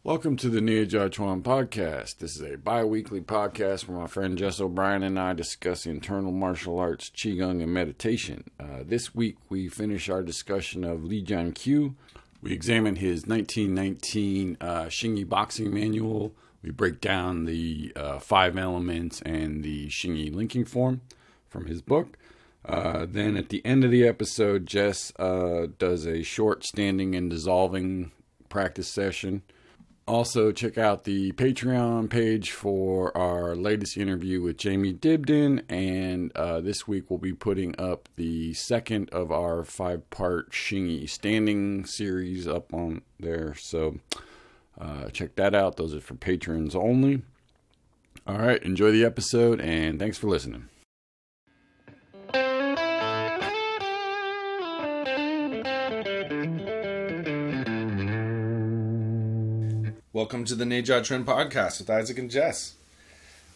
Welcome to the Neijiaquan podcast. This is a bi-weekly podcast where my friend Jess O'Brien and I discuss internal martial arts, qigong, and meditation. This week we finish our discussion of Liu Jianqiu. We examine his 1919 Xingyi Boxing Manual. We break down the 5 elements and the Xingyi linking form from his book. Then at the end of the episode, Jess does a short standing and dissolving practice session. Also, check out the Patreon page for our latest interview with Jamie Dibden. And this week we'll be putting up the second of our 5-part Xingyi standing series up on there. So check that out. Those are for patrons only. All right, enjoy the episode and thanks for listening. Welcome to the Neijiaquan podcast with Isaac and Jess.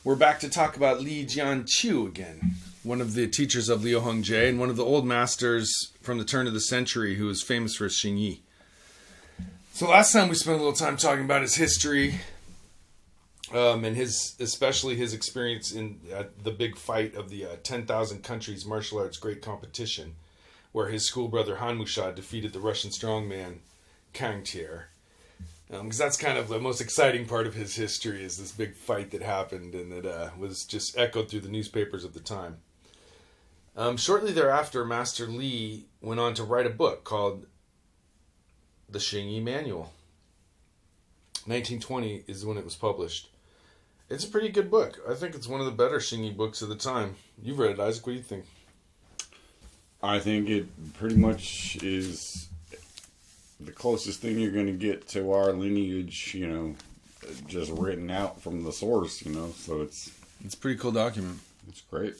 We're back to talk about Liu Jianqiu again, one of the teachers of Liu Hongzhi and one of the old masters from the turn of the century who is famous for his Xingyi. So last time we spent a little time talking about his history and especially his experience in the big fight of the 10,000 countries martial arts great competition, where his school brother Han Mushad defeated the Russian strongman Kang Tier. Because that's kind of the most exciting part of his history, is this big fight that happened and that was just echoed through the newspapers of the time. Shortly thereafter, Master Li went on to write a book called The Xingyi Manual. 1920 is when it was published. It's a pretty good book. I think it's one of the better Xingyi books of the time. You've read it, Isaac. What do you think? I think it pretty much is the closest thing you're going to get to our lineage, just written out from the source, so it's a pretty cool document. It's great.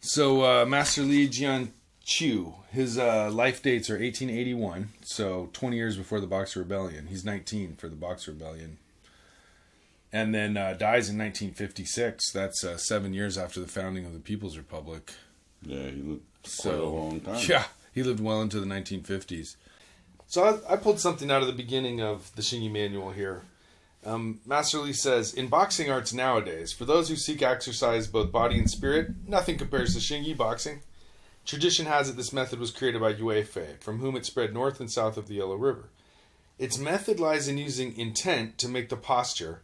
So, Master Liu Jianqiu, his life dates are 1881, so 20 years before the Boxer Rebellion. He's 19 for the Boxer Rebellion. And then dies in 1956. That's 7 years after the founding of the People's Republic. Yeah, he lived quite a long time. Yeah, he lived well into the 1950s. So I pulled something out of the beginning of the Xingyi Manual here. Master Li says, in boxing arts nowadays, for those who seek exercise both body and spirit, nothing compares to Xingyi boxing. Tradition has it this method was created by Yue Fei, from whom it spread north and south of the Yellow River. Its method lies in using intent to make the posture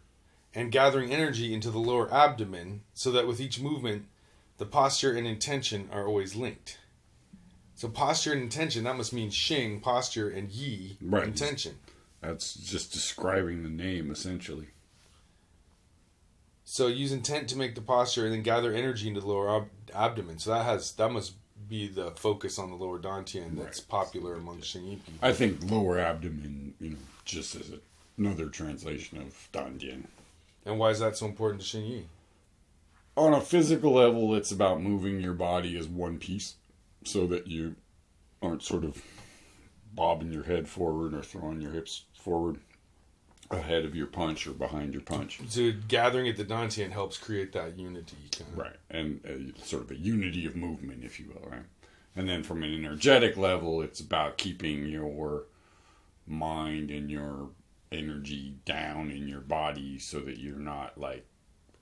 and gathering energy into the lower abdomen so that with each movement, the posture and intention are always linked. So posture and intention, that must mean Xing, posture, and Yi, right, intention. That's just describing the name, essentially. So use intent to make the posture and then gather energy into the lower abdomen. So that must be the focus on the lower dantian that's right, popular among Xingyi people. I think lower abdomen, just as another translation of dantian. And why is that so important to Xingyi? On a physical level, it's about moving your body as one piece, so that you aren't sort of bobbing your head forward or throwing your hips forward ahead of your punch or behind your punch. So gathering at the dantian helps create that unity. Right, and sort of a unity of movement, if you will, right? And then from an energetic level, it's about keeping your mind and your energy down in your body so that you're not,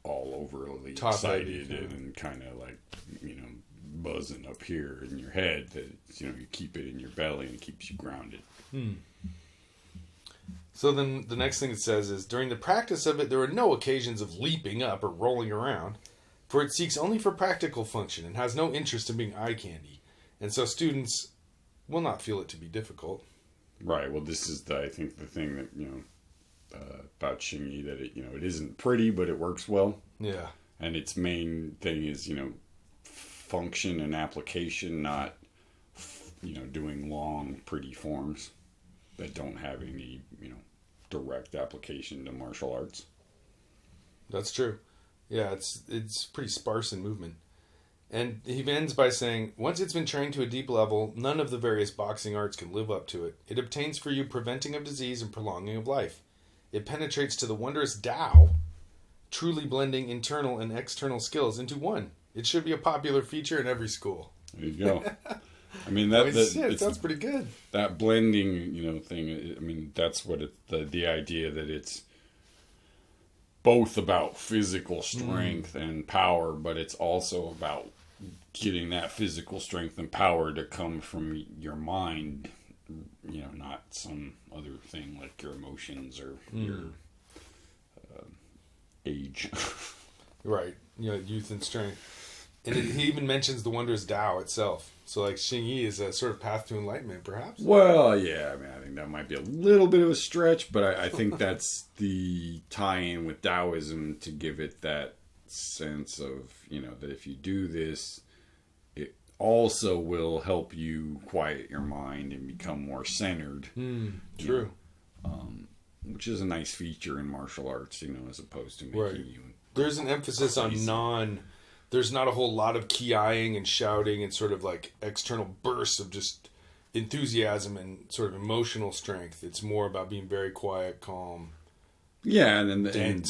all overly excited and kind of buzzing up here in your head, that you keep it in your belly and it keeps you grounded. So then the next thing it says is, during the practice of it, there are no occasions of leaping up or rolling around, for it seeks only for practical function and has no interest in being eye candy, and so students will not feel it to be difficult. Right. Well, this is I think the thing that about Xingyi, that it isn't pretty, but it works well. Yeah. And its main thing is function and application, not doing long pretty forms that don't have any direct application to martial arts. That's true. Yeah, it's pretty sparse in movement. And he ends by saying, once it's been trained to a deep level, none of the various boxing arts can live up to it. It obtains for you preventing of disease and prolonging of life. It penetrates to the wondrous Tao, truly blending internal and external skills into one. It should be a popular feature in every school. There you go. I mean, it sounds pretty good. That blending, thing. I mean, that's what the idea that it's both about physical strength and power, but it's also about getting that physical strength and power to come from your mind, not some other thing like your emotions or your age. Right. Youth and strength. And he even mentions the wondrous Tao itself. So, like, Xingyi is a sort of path to enlightenment, perhaps? Well, yeah. I mean, I think that might be a little bit of a stretch, but I think that's the tie-in with Taoism to give it that sense of, that if you do this, it also will help you quiet your mind and become more centered. True. Which is a nice feature in martial arts, as opposed to making you... There's an emphasis on there's not a whole lot of ki-ing and shouting and sort of like external bursts of just enthusiasm and sort of emotional strength. It's more about being very quiet, calm. Yeah, and I think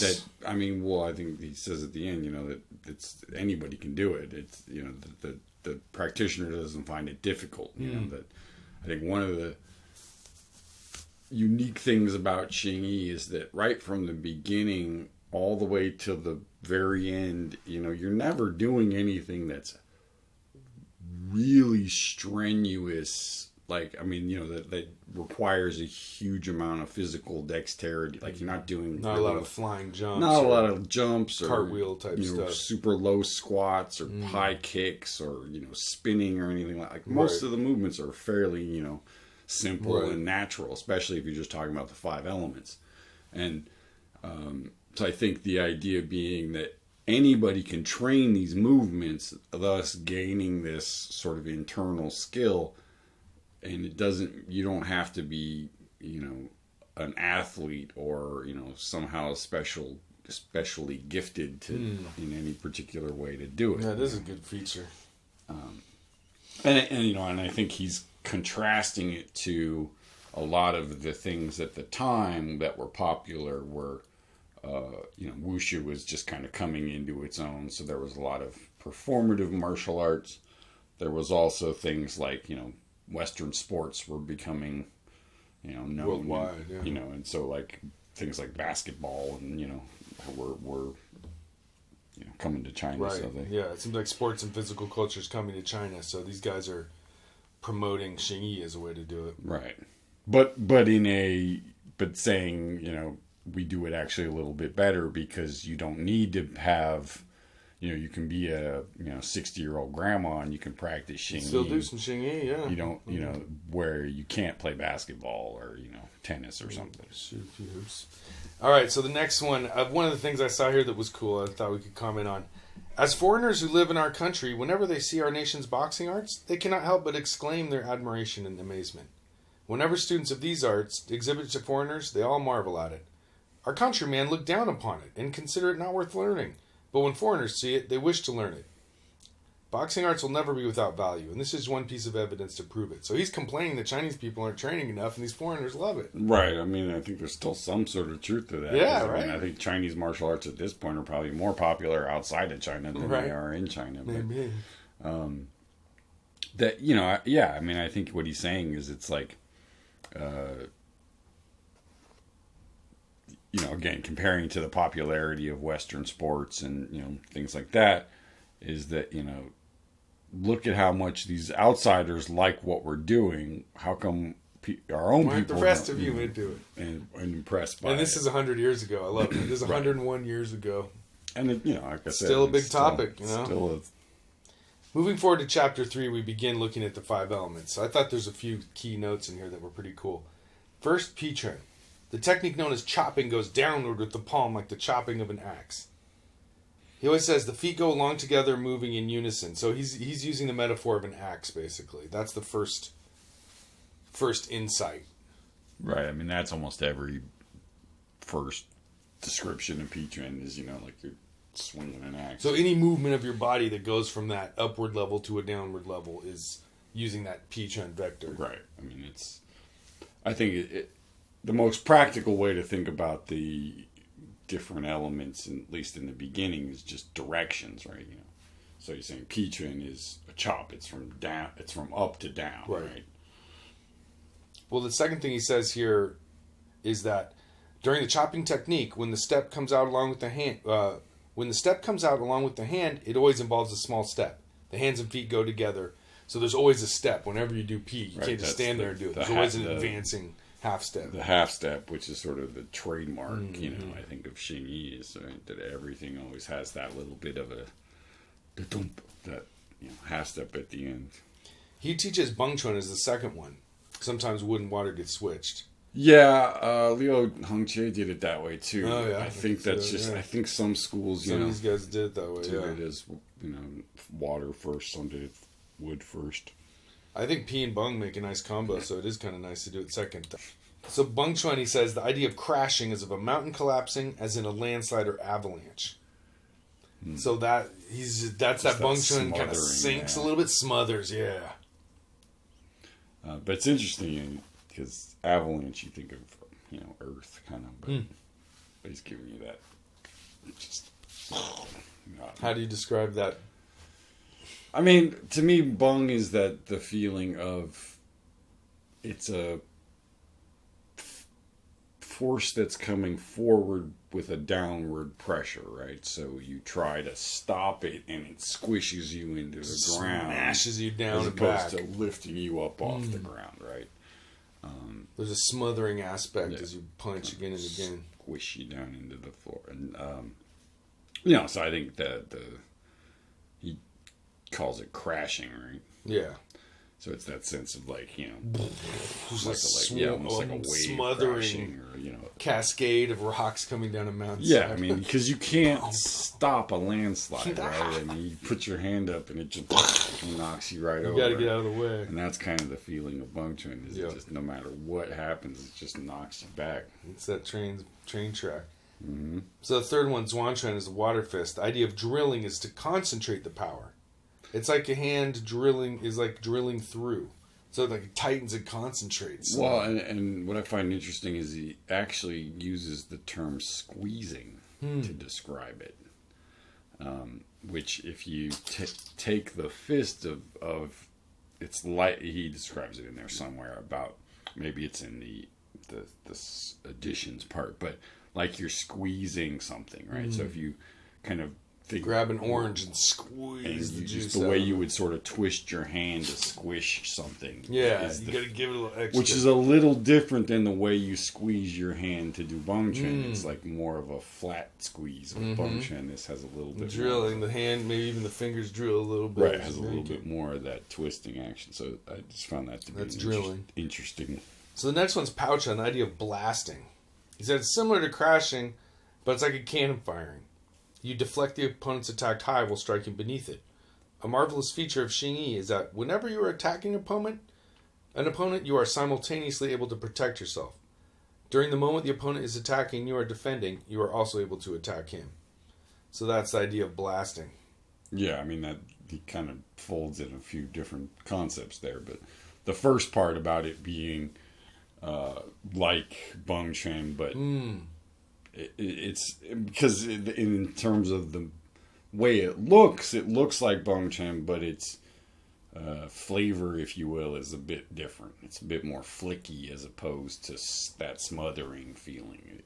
he says at the end, that it's anybody can do it. It's the practitioner doesn't find it difficult. That I think one of the unique things about Xingyi is that right from the beginning all the way to the very end, you're never doing anything that's really strenuous. Like, that requires a huge amount of physical dexterity. Like, you're not doing... Not a lot of flying jumps. Not a lot of jumps or... Cartwheel type stuff. Super low squats or high kicks or, spinning or anything like that. Most of the movements are fairly, simple and natural, especially if you're just talking about the 5 elements. And so I think the idea being that anybody can train these movements, thus gaining this sort of internal skill, and you don't have to be, an athlete or, somehow especially gifted to in any particular way to do it. Yeah, this is a good feature. And I think he's contrasting it to a lot of the things at the time that were popular were, wushu was just kind of coming into its own. So there was a lot of performative martial arts. There was also things like, Western sports were becoming, known worldwide, and so like things like basketball and, were coming to China. Right. So it seems like sports and physical culture is coming to China. So these guys are promoting Xingyi as a way to do it. Right. But saying, we do it actually a little bit better because you don't need to have, you can be a 60-year-old grandma and you can practice Xingyi. Still do some Xingyi, yeah. You don't, where you can't play basketball or tennis or something. Shoot a few hoops. All right, so the next one of the things I saw here that was cool, I thought we could comment on. As foreigners who live in our country, whenever they see our nation's boxing arts, they cannot help but exclaim their admiration and amazement. Whenever students of these arts exhibit to foreigners, they all marvel at it. Our countrymen look down upon it and consider it not worth learning, but when foreigners see it, they wish to learn it. Boxing arts will never be without value, and this is one piece of evidence to prove it. So he's complaining that Chinese people aren't training enough, and these foreigners love it. Right. I think there's still some sort of truth to that. Yeah, right. I think Chinese martial arts at this point are probably more popular outside of China than they are in China. Maybe. But, I think what he's saying is it's like, again, comparing to the popularity of Western sports and, things like that, is that, look at how much these outsiders like what we're doing. How come our own people... the rest of you into it. And impressed by it. And this is 100 years ago. I love it. This is 101 years ago. And, like I said... Still a big topic, Still Moving forward to Chapter 3, we begin looking at the 5 elements. So I thought there's a few key notes in here that were pretty cool. First, P-Tren. The technique known as chopping goes downward with the palm like the chopping of an axe. He always says the feet go along together, moving in unison. So he's using the metaphor of an axe, basically. That's the first insight. Right. That's almost every first description of P-Tren is, like you're swinging an axe. So any movement of your body that goes from that upward level to a downward level is using that P-Tren vector. Right. I think the most practical way to think about the different elements, at least in the beginning, is just directions, right? So you're saying Pi Chun is a chop. It's from down. It's from up to down, right? Well, the second thing he says here is that during the chopping technique, when the step comes out along with the hand, it always involves a small step. The hands and feet go together, so there's always a step. Whenever you do Pi, you can't just stand there and do it. There's always an advancing half step. The half step, which is sort of the trademark, I think of Xingyi, is that everything always has that little bit of a that half step at the end. He teaches Beng Chuan as the second one. Sometimes wood and water get switched. Yeah, Liu Jianqiu did it that way too. Oh, yeah. I think that's just. Yeah. I think some schools, some of these guys did it that way. Did it as water first. Some did it wood first. I think Pi and Beng make a nice combo, so it is kind of nice to do it second. So Beng Chuan, he says, the idea of crashing is of a mountain collapsing, as in a landslide or avalanche. So that's that Beng Chuan kind of sinks a little bit, smothers, yeah. But it's interesting because avalanche, you think of earth kind of, but he's giving you that. Just how do you describe that? I mean, to me, Beng is that the feeling of it's a force that's coming forward with a downward pressure, right? So you try to stop it, and it squishes you into the ground, smashes you down, as and opposed back. to lifting you up off the ground, right? There's a smothering aspect as you punch again and again, squish you down into the floor, and so I think that he calls it crashing, right? Yeah. So it's that sense of almost like a wave smothering, or cascade of rocks coming down a mountain. Yeah, I mean, because you can't stop a landslide, right? I mean, you put your hand up and it just knocks you right over. You got to get out of the way, and that's kind of the feeling of Beng Chuan. Is it just no matter what happens, it just knocks you back. It's that train track. Mm-hmm. So the third one, Zhuan Chuan, is the water fist. The idea of drilling is to concentrate the power. It's like a hand drilling is like drilling through. So it like tightens and concentrates. Well, and what I find interesting is he actually uses the term squeezing to describe it. Which if you take the fist of it's like, he describes it in there somewhere about, maybe it's in the additions part, but like you're squeezing something, right? So if you kind of grab an orange and squeeze the juice just the way you would sort of twist your hand to squish something. Yeah, you got to give it a little extra. Which is a little different than the way you squeeze your hand to do Beng Chuan. It's like more of a flat squeeze. With Beng Chuan, this has a little bit drilling the hand, maybe even the fingers drill a little bit. Right, it has a little bit more of that twisting action. So I just found that to be interesting. So the next one's Pao Chuan, the idea of blasting. He said it's similar to crashing, but it's like a cannon firing. You deflect the opponent's attack high while striking beneath it. A marvelous feature of Xingyi is that whenever you are attacking an opponent, you are simultaneously able to protect yourself. During the moment the opponent is attacking and you are defending, you are also able to attack him. So that's the idea of blasting. Yeah, I mean, that he kind of folds in a few different concepts there, but the first part about it being like Beng Chuan, but it's because in terms of the way it looks like Beng Chuan, but its flavor, if you will, is a bit different. It's a bit more flicky as opposed to that smothering feeling.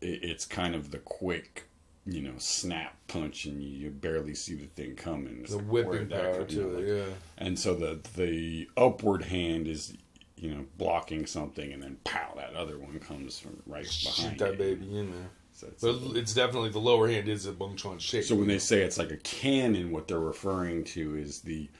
It's kind of the quick, snap punch, and you barely see the thing coming. It's the whipping power to it, yeah. And so the upward hand is, blocking something, and then pow, that other one comes from right behind. Shoot that baby in there. So it's definitely, the lower hand is a Beng Chuan shape. So when they say it's like a cannon, what they're referring to is the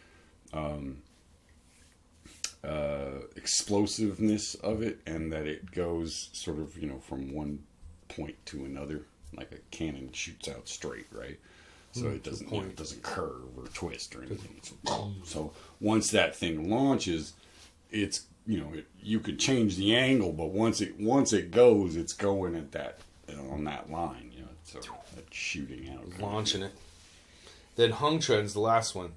explosiveness of it, and that it goes sort of, from one point to another, like a cannon shoots out straight, right? So it doesn't curve or twist or anything. So once that thing launches, it's, you could change the angle, but once it goes, it's going at that, on that line, so that's shooting out, launching it. Then Hung Chuan is the last one.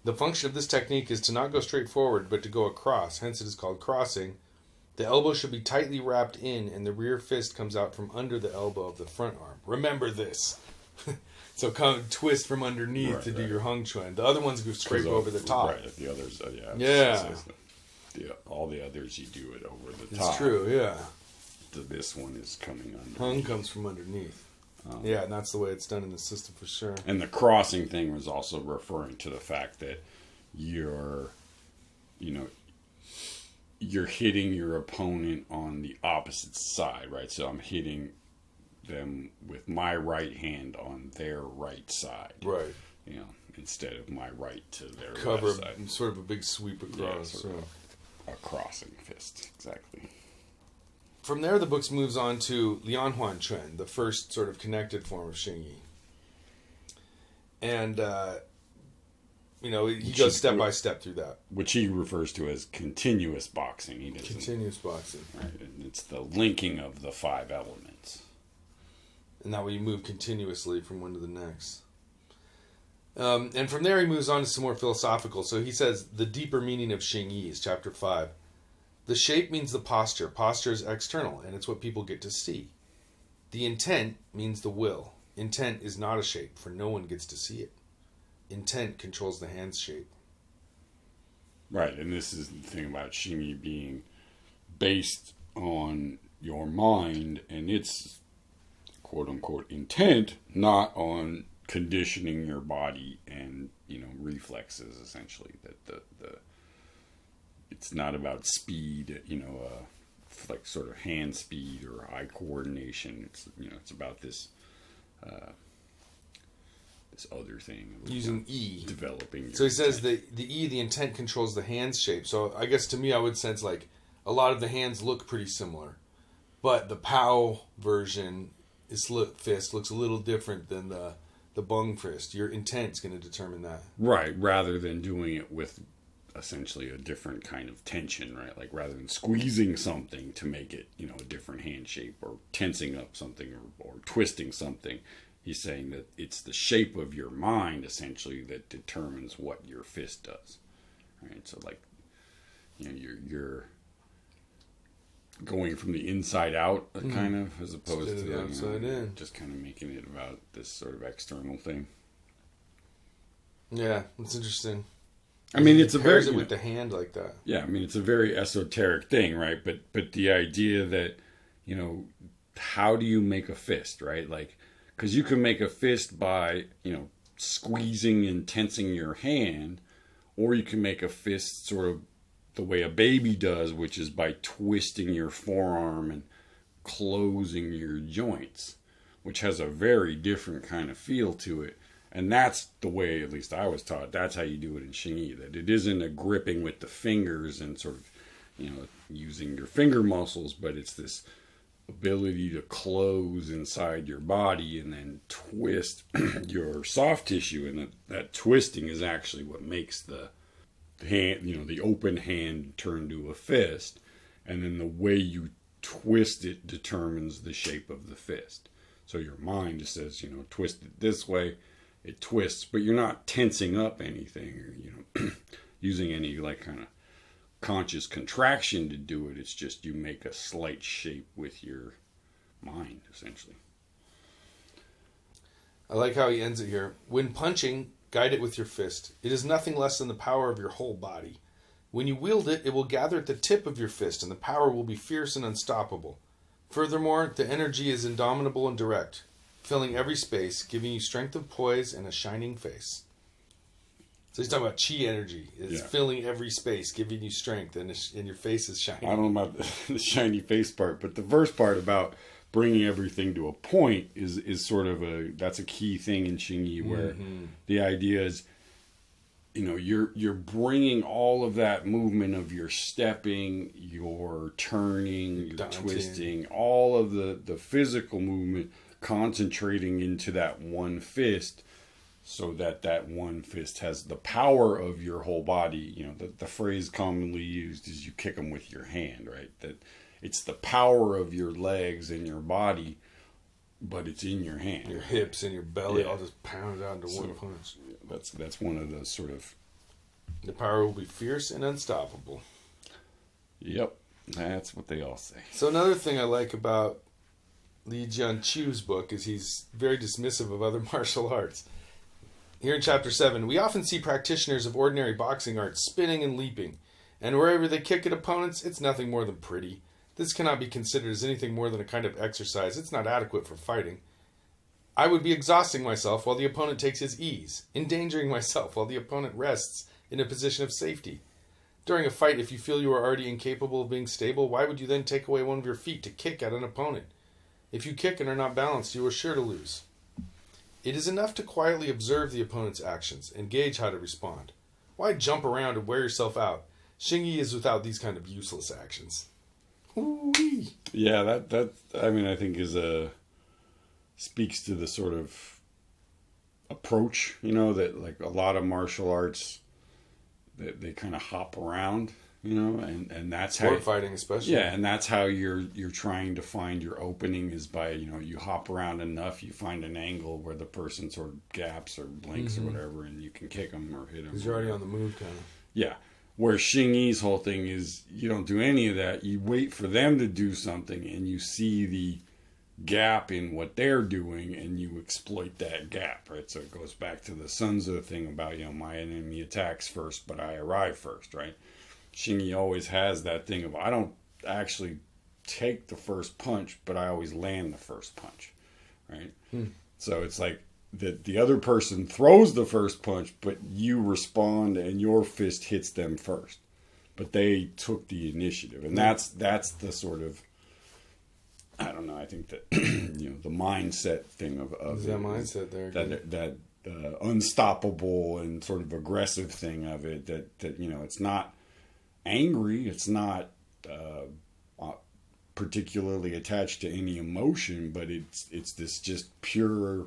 The function of this technique is to not go straight forward, but to go across. Hence, it is called crossing. The elbow should be tightly wrapped in, and the rear fist comes out from under the elbow of the front arm. Remember this. So come twist from underneath to do your Hung Chuan. The other ones go scrape over the top. Right, the others, yeah. All the others, you do it over the top. It's true, yeah. This one is coming underneath. Hung comes from underneath. Yeah, and that's the way it's done in the system for sure. And the crossing thing was also referring to the fact that you're hitting your opponent on the opposite side, right? So I'm hitting them with my right hand on their right side. Right. Instead of my right to their cover left side. Sort of a big sweep across. Yeah, a crossing fist, exactly. From there, the book moves on to Lianhuan Chuan, the first sort of connected form of Xingyi. And, he goes step by step through that. Which he refers to as continuous boxing. Continuous boxing. Right, and it's the linking of the 5 elements. And that way you move continuously from one to the next. And from there he moves on to some more philosophical. So he says, the deeper meaning of Xingyi is chapter 5. The shape means the posture. Posture is external, and it's what people get to see. The intent means the will. Intent is not a shape, for no one gets to see it. Intent controls the hand's shape. Right, and this is the thing about Xingyi being based on your mind and its quote-unquote intent, not on conditioning your body and, reflexes, essentially. That the it's not about speed, like sort of hand speed or eye coordination. It's about this this other thing. Using E. Developing. So he says the E, the intent controls the hand's shape. So I guess to me I would sense like a lot of the hands look pretty similar. But the Pow version, fist looks a little different than the Bung fist. Your intent's going to determine that. Right, rather than doing it with essentially a different kind of tension, right? Like rather than squeezing something to make it, a different hand shape or tensing up something or twisting something. He's saying that it's the shape of your mind essentially that determines what your fist does, right? So like, you're going from the inside out, kind of, as opposed to the outside in. Just kind of making it about this sort of external thing. Yeah, it's interesting. I mean, it's it with the hand like that. Yeah, I mean, it's a very esoteric thing, right? But the idea that, how do you make a fist, right? Like, because you can make a fist by, squeezing and tensing your hand, or you can make a fist sort of the way a baby does, which is by twisting your forearm and closing your joints, which has a very different kind of feel to it. And that's the way, at least I was taught, that's how you do it in Xingyi, that it isn't a gripping with the fingers and sort of, using your finger muscles, but it's this ability to close inside your body and then twist your soft tissue. And that twisting is actually what makes the hand, the open hand turn to a fist. And then the way you twist it determines the shape of the fist. So your mind just says, twist it this way. It twists, but you're not tensing up anything or, using any like kind of conscious contraction to do it. It's just you make a slight shape with your mind, essentially. I like how he ends it here. When punching, guide it with your fist. It is nothing less than the power of your whole body. When you wield it, it will gather at the tip of your fist, and the power will be fierce and unstoppable. Furthermore, the energy is indomitable and direct, filling every space, giving you strength of poise and a shining face. So he's talking about chi energy. It's filling every space, giving you strength, and your face is shining. I don't know about the shiny face part, but the first part about bringing everything to a point is sort of that's a key thing in Xingyi, where the idea is, you're bringing all of that movement of your stepping, your turning, your twisting, all of the physical movement, concentrating into that one fist, so that one fist has the power of your whole body. The phrase commonly used is you kick them with your hand, right? That it's the power of your legs and your body, but it's in your hand. Your hips and your belly all just pounded out into one punch. That's one of the sort of... The power will be fierce and unstoppable. Yep, that's what they all say. So another thing I like about Liu Jianqiu's book is he's very dismissive of other martial arts. Here in Chapter 7, we often see practitioners of ordinary boxing art spinning and leaping, and wherever they kick at opponents, it's nothing more than pretty. This cannot be considered as anything more than a kind of exercise. It's not adequate for fighting. I would be exhausting myself while the opponent takes his ease, endangering myself while the opponent rests in a position of safety. During a fight, if you feel you are already incapable of being stable, why would you then take away one of your feet to kick at an opponent? If you kick and are not balanced, you are sure to lose. It is enough to quietly observe the opponent's actions and gauge how to respond. Why jump around and wear yourself out? Xingyi is without these kind of useless actions. Ooh-wee. Yeah, that I mean, I think speaks to the sort of approach, that like a lot of martial arts, they kind of hop around, and that's how sport fighting especially. Yeah, and that's how you're trying to find your opening is by, you hop around enough, you find an angle where the person sort of gaps or blinks or whatever, and you can kick them or hit them. Because you're already on the move, kind of. Yeah. Where Xingyi's whole thing is you don't do any of that. You wait for them to do something and you see the gap in what they're doing and you exploit that gap, right? So it goes back to the Sun Tzu thing about, my enemy attacks first, but I arrive first, right? Xingyi always has that thing of, I don't actually take the first punch, but I always land the first punch, right? So it's like the other person throws the first punch, but you respond and your fist hits them first. But they took the initiative. And that's the sort of, I don't know, I think that, the mindset thing of that mindset there. That unstoppable and sort of aggressive thing of it, that it's not angry, it's not particularly attached to any emotion, but it's this just pure,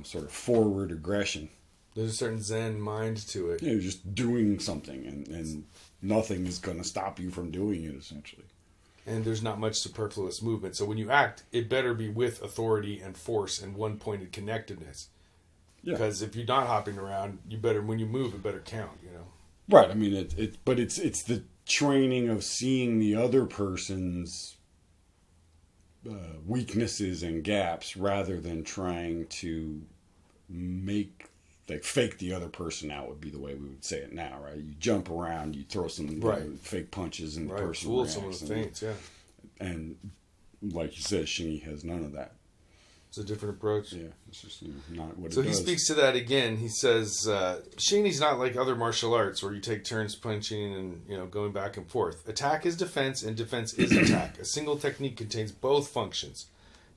sort of forward aggression. There's a certain Zen mind to it. You're just doing something, and nothing is going to stop you from doing it, essentially. And there's not much superfluous movement. So when you act, it better be with authority and force and one-pointed connectedness. Yeah. Because if you're not hopping around, when you move, it better count, Right. I mean, but it's the training of seeing the other person's weaknesses and gaps rather than trying to fake the other person out would be the way we would say it now, right? You jump around, you throw some fake punches, and the person fool some of the feints, yeah. And like you said, Xingyi has none of that. It's a different approach. Yeah, it's just not what it does. So he speaks to that again. He says, Xingyi's not like other martial arts where you take turns punching and going back and forth. Attack is defense and defense is attack. A single technique contains both functions.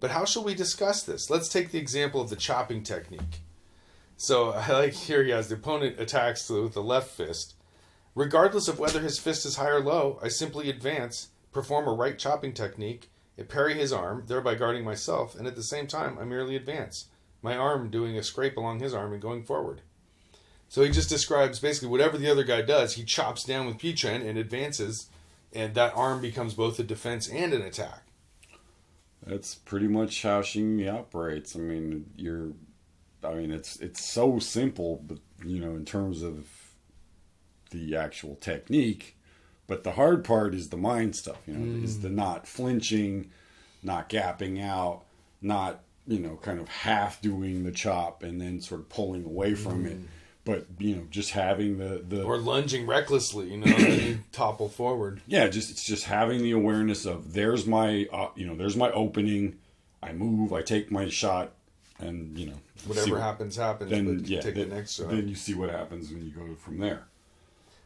But how shall we discuss this? Let's take the example of the chopping technique. So I like here he has the opponent attacks with the left fist. Regardless of whether his fist is high or low, I simply advance, perform a right chopping technique, and parry his arm, thereby guarding myself, and at the same time I merely advance, my arm doing a scrape along his arm and going forward. So he just describes basically whatever the other guy does, he chops down with Pichen and advances, and that arm becomes both a defense and an attack. That's pretty much how Xingyi operates. I mean, it's so simple, but in terms of the actual technique. But the hard part is the mind stuff. Is the not flinching, not gapping out, not kind of half doing the chop and then sort of pulling away from it. But just having the or lunging recklessly, and you topple forward. Yeah, it's just having the awareness of there's my there's my opening. I move, I take my shot. And whatever happens, then but you take the next shot. Then you see what happens when you go from there.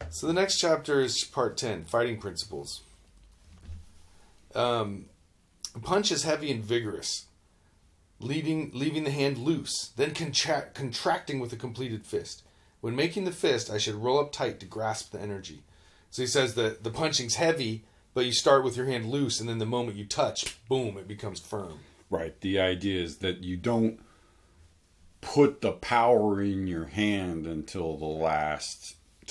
So the next chapter is part 10, fighting principles. A punch is heavy and vigorous, leaving the hand loose, then contracting with a completed fist. When making the fist, I should roll up tight to grasp the energy. So he says that the punching's heavy, but you start with your hand loose, and then the moment you touch, boom, it becomes firm. Right. The idea is that you don't put the power in your hand until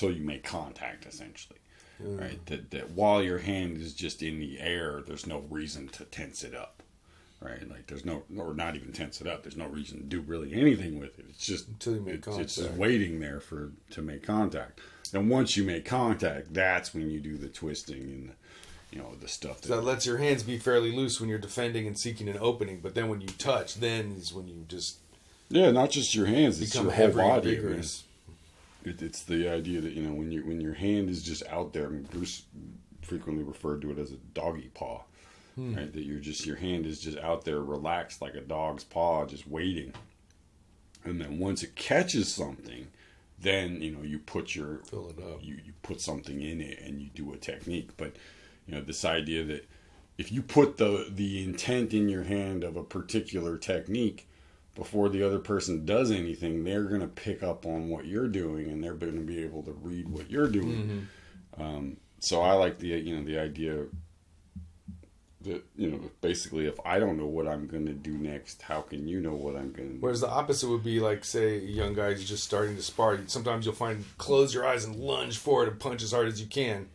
you make contact, essentially. Right. That while your hand is just in the air, there's no reason to tense it up. Right. Like or not even tense it up. There's no reason to do really anything with it. It's just until you make contact. It's just waiting there to make contact. And once you make contact, that's when you do the twisting the stuff So that lets your hands be fairly loose when you're defending and seeking an opening, but then when you touch, then is when you just not just your hands, it's your whole body. It's the idea that when your hand is just out there. I mean, Bruce frequently referred to it as a doggy paw, right? That your hand is just out there, relaxed like a dog's paw, just waiting. And then once it catches something, then you put fill it up. You put something in it and you do a technique. But this idea that if you put the intent in your hand of a particular technique before the other person does anything, they're going to pick up on what you're doing and they're going to be able to read what you're doing. So I like the idea that basically if I don't know what I'm going to do next, how can you know what I'm going to do? Whereas the opposite would be like, say, a young guy who's just starting to spar. Sometimes you'll find close your eyes and lunge forward and punch as hard as you can.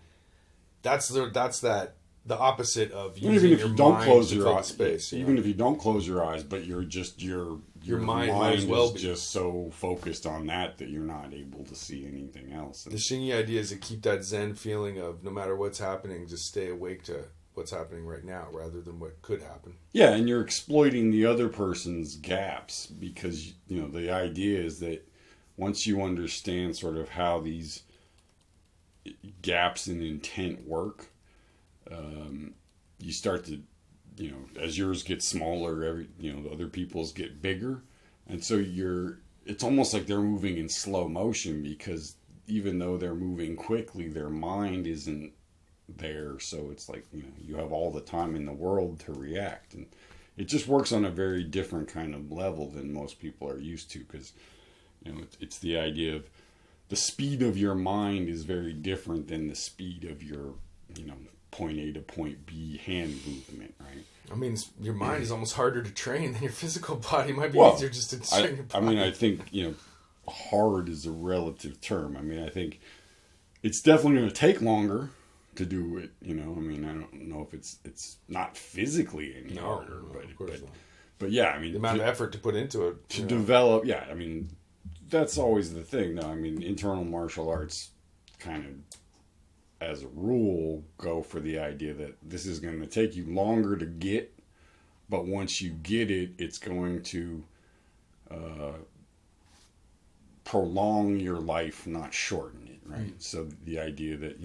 That's the opposite of using even if your you don't mind close to your fill the eyes, space. even if you don't close your eyes, but you're just your mind might as well is be just so focused on that you're not able to see anything else. The Xingyi idea is to keep that Zen feeling of no matter what's happening, just stay awake to what's happening right now rather than what could happen. Yeah, and you're exploiting the other person's gaps because the idea is that once you understand sort of how these gaps in intent work, you start to, as yours gets smaller, the other people's get bigger. And so it's almost like they're moving in slow motion because even though they're moving quickly, their mind isn't there. So it's like, you have all the time in the world to react. And it just works on a very different kind of level than most people are used to because, it's the idea of the speed of your mind is very different than the speed of your, point A to point B hand movement, right? I mean, your mind is almost harder to train than your physical body. It might be easier just to train your body. I think, hard is a relative term. I mean, I think it's definitely going to take longer to do it, I mean, I don't know if it's not physically any harder, but yeah, I mean... The amount of effort to put into it. To develop, yeah, I mean, that's always the thing. No, I mean, internal martial arts kind of, as a rule, go for the idea that this is going to take you longer to get, but once you get it, it's going to prolong your life, not shorten it, right? So the idea that,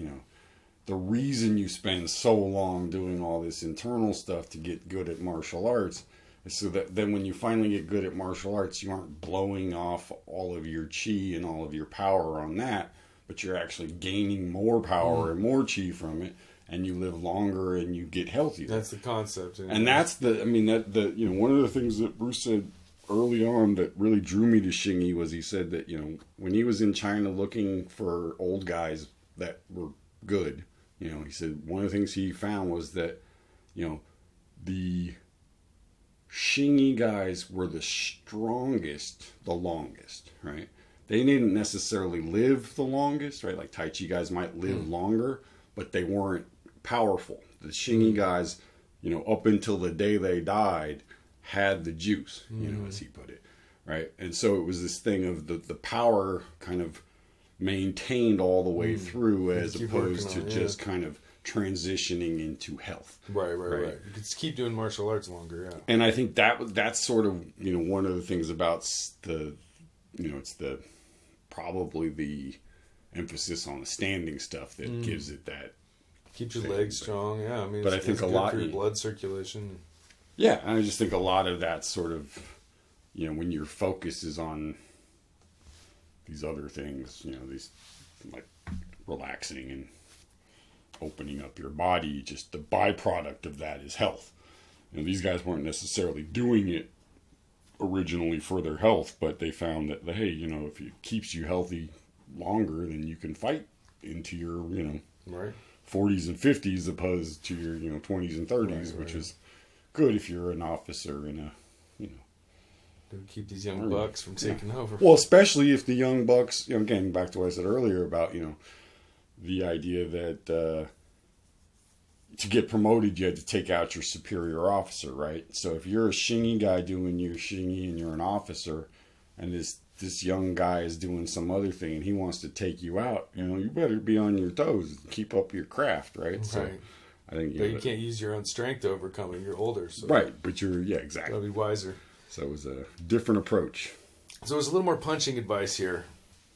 the reason you spend so long doing all this internal stuff to get good at martial arts is so that then when you finally get good at martial arts, you aren't blowing off all of your chi and all of your power on that, but you're actually gaining more power and more chi from it, and you live longer and you get healthier. That's the concept. And that's one of the things that Bruce said early on that really drew me to Xingyi was he said that, when he was in China looking for old guys that were good, he said one of the things he found was that, the Xingyi guys were the strongest, the longest, right? They didn't necessarily live the longest, right? Like Tai Chi guys might live longer, but they weren't powerful. The Xingyi guys, up until the day they died, had the juice, as he put it, right? And so it was this thing of the power kind of maintained all the way through as opposed to just kind of transitioning into health. Right. You could keep doing martial arts longer, yeah. And I think that's sort of, one of the things about the, it's probably the emphasis on the standing stuff that gives it that. Keeps your legs strong, yeah. I mean, but I think a lot for your blood circulation. Yeah, and I just think a lot of that sort of, when your focus is on these other things, these like relaxing and opening up your body, just the byproduct of that is health. These guys weren't necessarily doing it originally for their health, but they found that, hey, if it keeps you healthy longer, then you can fight into your, right. 40s and 50s opposed to your, 20s and 30s, which is good if you're an officer in a, to keep these young bucks from taking over. Well, especially if the young bucks, again, back to what I said earlier about, the idea that to get promoted, you had to take out your superior officer, right? So if you're a Xingyi guy doing your Xingyi and you're an officer, and this young guy is doing some other thing and he wants to take you out, you better be on your toes and keep up your craft, right? So I think you can't use your own strength to overcome it. You're older, so right. But exactly. Gotta be wiser. So it was a different approach. So there's a little more punching advice here.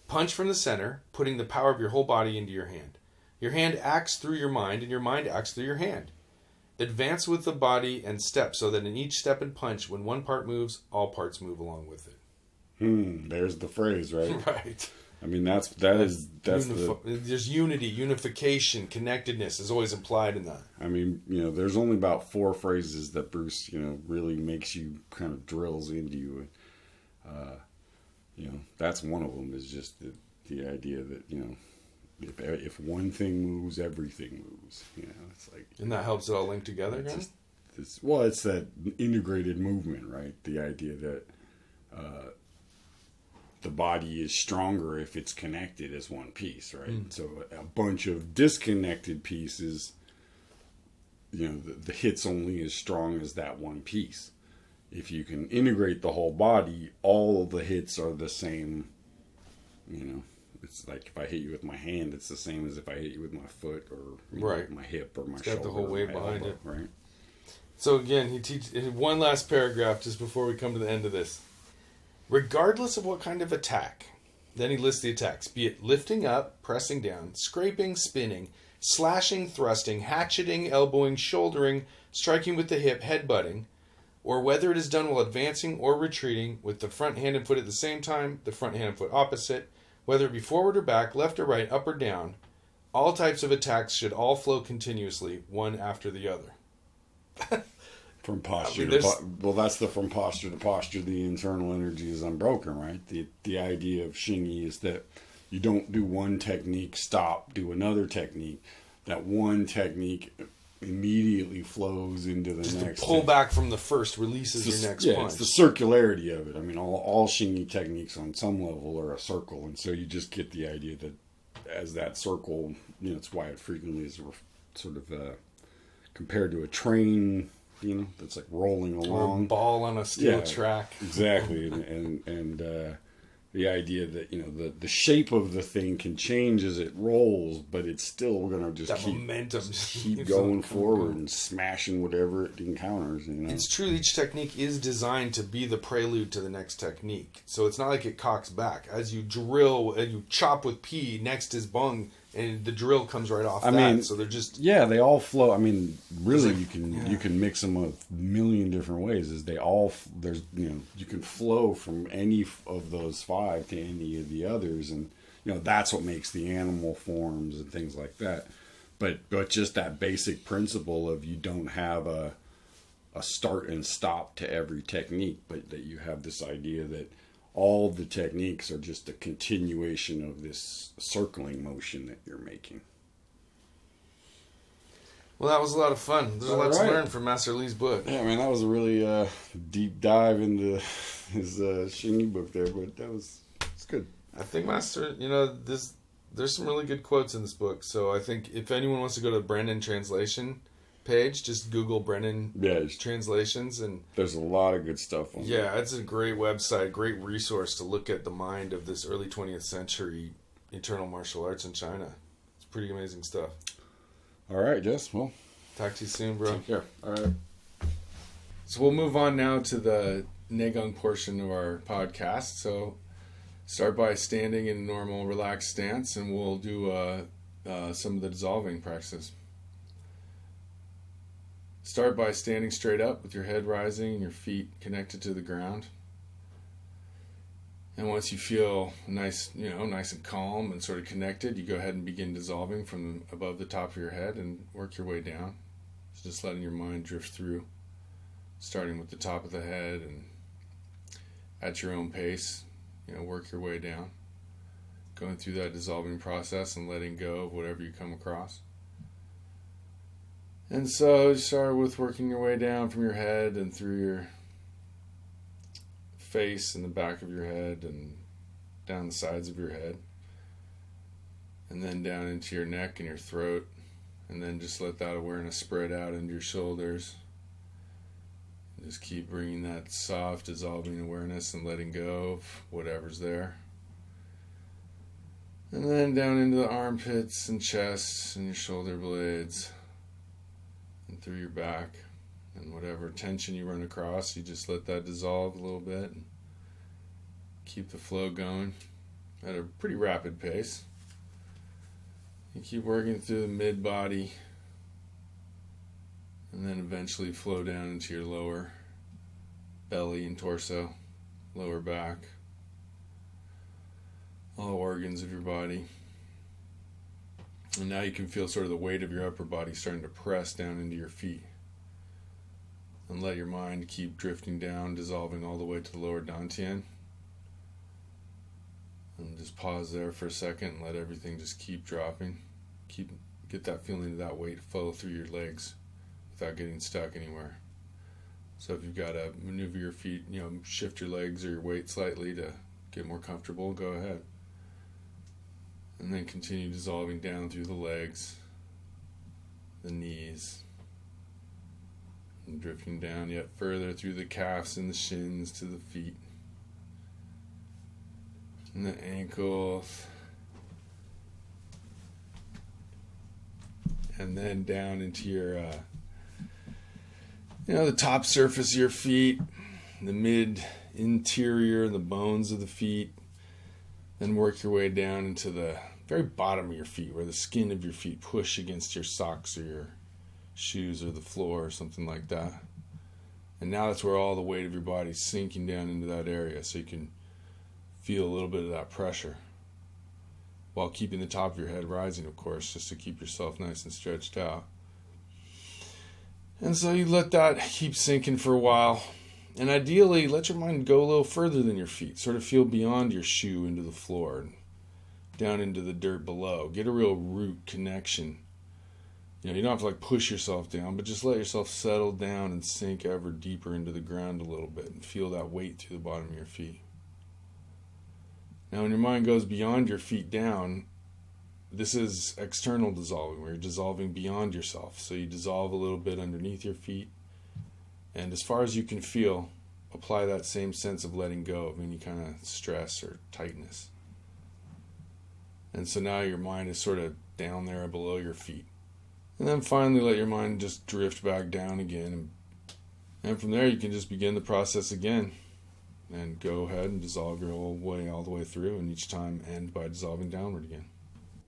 Punch from the center, putting the power of your whole body into your hand. Your hand acts through your mind, and your mind acts through your hand. Advance with the body and step, so that in each step and punch, when one part moves, all parts move along with it. There's the phrase, right? Right. I mean, that's there's unity, unification, connectedness is always implied in that. I mean, there's only about 4 phrases that Bruce, really makes you kind of drills into you. That's one of them, is just the idea that, if one thing moves, everything moves. It's like, and that helps it all link together. It's that integrated movement, right? The idea that the body is stronger if it's connected as one piece, right? So a bunch of disconnected pieces, the hit's only as strong as that one piece. If you can integrate the whole body, all of the hits are the same. It's like if I hit you with my hand, it's the same as if I hit you with my foot or my hip or my shoulder. Got the whole weight behind it, right? So again, he teaches one last paragraph just before we come to the end of this. Regardless of what kind of attack, then he lists the attacks, be it lifting up, pressing down, scraping, spinning, slashing, thrusting, hatcheting, elbowing, shouldering, striking with the hip, headbutting, or whether it is done while advancing or retreating with the front hand and foot at the same time, the front hand and foot opposite, whether it be forward or back, left or right, up or down, all types of attacks should all flow continuously, one after the other. From posture that's the from posture to posture, the internal energy is unbroken, right? The idea of Xingyi is that you don't do one technique, stop, do another technique. That one technique immediately flows into the next. Pull back from the first releases your next punch. It's the circularity of it. I mean, all Xingyi techniques on some level are a circle, and so you just get the idea that as that circle, it's why it frequently is sort of compared to a train. That's like rolling along. Or a ball on a steel track. Exactly. and the idea that, the shape of the thing can change as it rolls, but it's still going to just keep going forward and smashing whatever it encounters. It's true. Each technique is designed to be the prelude to the next technique. So it's not like it cocks back. As you drill and you chop with P, next is Bung, and the drill comes right off so they're just... Yeah, they all flow. I mean, really, you can mix them a million different ways. You can flow from any of those 5 to any of the others, and that's what makes the animal forms and things like that. But just that basic principle of you don't have a start and stop to every technique, but that you have this idea that all the techniques are just a continuation of this circling motion that you're making. Well, that was a lot of fun. There's a lot to learn from Master Li's book. Yeah, man, that was a really deep dive into his Xingyi book there, but it's good. I think Master, there's some really good quotes in this book. So I think if anyone wants to go to the Brennan translation page, just Google Brennan translations, and there's a lot of good stuff on there. It's a great website, great resource to look at the mind of this early 20th century internal martial arts in China. It's pretty amazing stuff. All right, Jess. Well, talk to you soon, bro. Take care. All right. So we'll move on now to the Neijiaquan portion of our podcast. So start by standing in a normal, relaxed stance, and we'll do some of the dissolving practices. Start by standing straight up with your head rising and your feet connected to the ground. And once you feel nice and calm and sort of connected, you go ahead and begin dissolving from above the top of your head and work your way down. So just letting your mind drift through, starting with the top of the head and at your own pace, work your way down. Going through that dissolving process and letting go of whatever you come across. And so you start with working your way down from your head and through your face and the back of your head and down the sides of your head. And then down into your neck and your throat. And then just let that awareness spread out into your shoulders. Just keep bringing that soft, dissolving awareness and letting go of whatever's there. And then down into the armpits and chest and your shoulder blades. and through your back. And whatever tension you run across, you just let that dissolve a little bit and keep the flow going at a pretty rapid pace. You keep working through the mid-body and then eventually flow down into your lower belly and torso, lower back, all organs of your body. And now you can feel sort of the weight of your upper body starting to press down into your feet. And let your mind keep drifting down, dissolving all the way to the lower dantian. And just pause there for a second and let everything just keep dropping. Get that feeling of that weight flow through your legs without getting stuck anywhere. So if you've got to maneuver your feet, shift your legs or your weight slightly to get more comfortable, go ahead. And then continue dissolving down through the legs, the knees, and drifting down yet further through the calves and the shins to the feet and the ankles, and then down into your the top surface of your feet, the mid interior, the bones of the feet. Then work your way down into the very bottom of your feet, where the skin of your feet push against your socks or your shoes or the floor or something like that. And now that's where all the weight of your body is sinking down into that area, so you can feel a little bit of that pressure while keeping the top of your head rising, of course, just to keep yourself nice and stretched out. And so you let that keep sinking for a while. And ideally, let your mind go a little further than your feet. Sort of feel beyond your shoe into the floor and down into the dirt below. Get a real root connection. You don't have to push yourself down, but just let yourself settle down and sink ever deeper into the ground a little bit and feel that weight through the bottom of your feet. Now, when your mind goes beyond your feet down, this is external dissolving, where you're dissolving beyond yourself. So you dissolve a little bit underneath your feet. And as far as you can feel, apply that same sense of letting go of any kind of stress or tightness. And so now your mind is sort of down there below your feet. And then finally let your mind just drift back down again. And from there you can just begin the process again. And go ahead and dissolve your whole way all the way through. And each time end by dissolving downward again.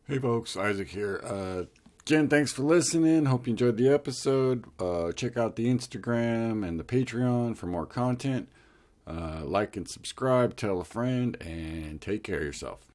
Hey folks, Isaac here. Jen, thanks for listening. Hope you enjoyed the episode. Check out the Instagram and the Patreon for more content. Like and subscribe, tell a friend, and take care of yourself.